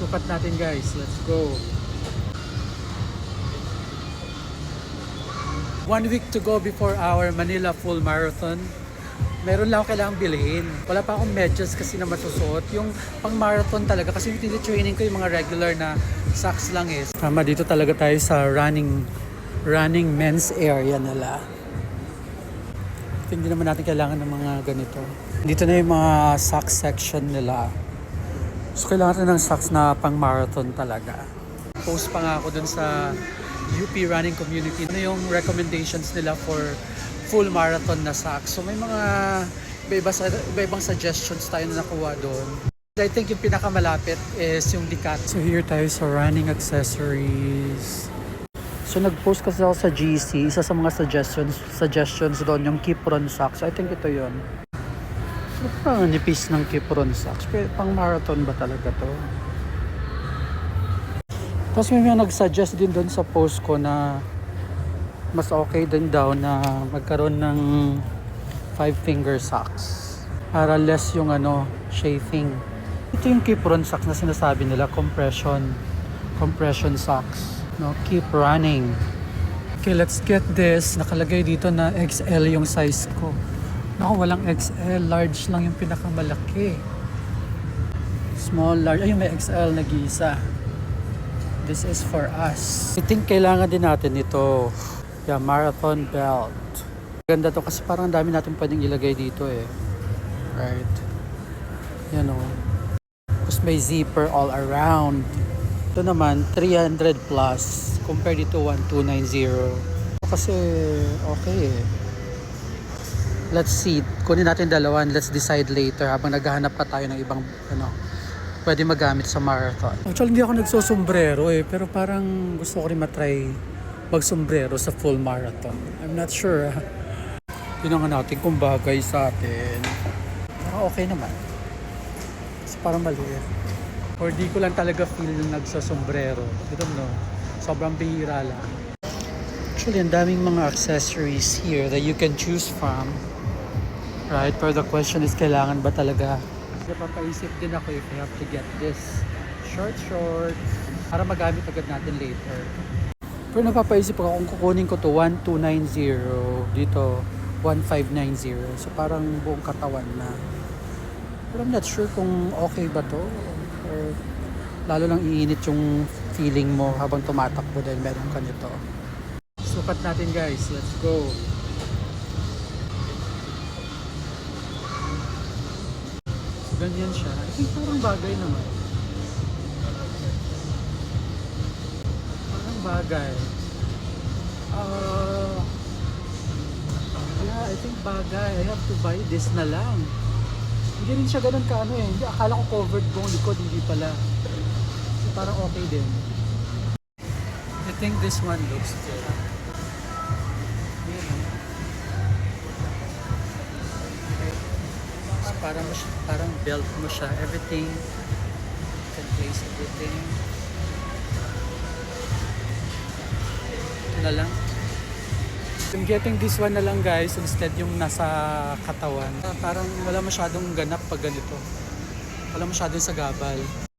Sukat natin guys, let's go. 1 week to go before our Manila full marathon. Meron lang ako kailangang bilhin. Wala pa akong medyas kasi na masusuot. Yung pang marathon talaga kasi yung training ko yung mga regular na socks lang eh. Tama, dito talaga tayo sa running men's area nila. Hindi naman natin kailangan ng mga ganito. Dito na yung mga socks section nila. So kailangan natin ng socks na pang marathon talaga. Post pa nga ako dun sa UP running community. Ano yung recommendations nila for full marathon na socks. So may mga iba-ibang suggestions tayo na nakuha doon. I think yung pinakamalapit is yung Dicat. So here tayo sa running accessories. So nag-post kasi ako sa GC. Isa sa mga suggestions doon yung Kipron socks. I think ito yun. Parang nipis ng Kipron socks. Pero pang marathon ba talaga to? Tapos may mga nag-suggest din doon sa post ko na mas okay din daw na magkaroon ng 5-finger socks. Para less yung chafing. Ito yung Kipron socks na sinasabi nila, compression socks. No, keep running. Okay, let's get this. Nakalagay dito na XL yung size ko. Naku, walang XL. Large lang yung pinakamalaki. Small, large. Ayun, may XL na gisa. This is for us. I think kailangan din natin ito. Yeah, marathon belt. Ganda to kasi parang dami natin pwedeng ilagay dito eh. Right. Yan o. Tapos may zipper all around. Ito naman, 300 plus compared to 1290. Kasi okay eh. Let's see. Kunin natin dalawan. Let's decide later habang naghahanap pa tayo ng ibang pwede magamit sa marathon. Actually, hindi ako nagsusombrero eh. Pero parang gusto ko rin matry magsombrero sa full marathon. I'm not sure. Tingnan natin kung bagay sa atin. Okay naman. Kasi parang maliit. Or di ko lang talaga feel yung nagsasombrero. I don't know. Sobrang bihira lang. Actually, ang daming mga accessories here that you can choose from. Right? Pero the question is, kailangan ba talaga? Napapaisip din ako if I have to get this short para magamit agad natin later. Pero napapaisip ako kung kukunin ko to 1290 dito 1590. So parang buong katawan na. Pero I'm not sure kung okay ba to or lalo lang iinit yung feeling mo habang tumatakbo dahil meron ka nito. Sukat natin guys, let's go. Ganyan siya. I think parang bagay naman. Parang bagay. Yeah, I think bagay. I have to buy this na lang. Hindi rin siya ganun kaano eh. Hindi, akala ko covered buong likod, hindi pala. So parang okay din. I think this one looks good. Parang belt mo siya, everything. You can place everything. Ito na lang. I'm getting this one na lang guys, instead yung nasa katawan. Parang wala masyadong ganap pag ganito. Wala masyadong sagabal.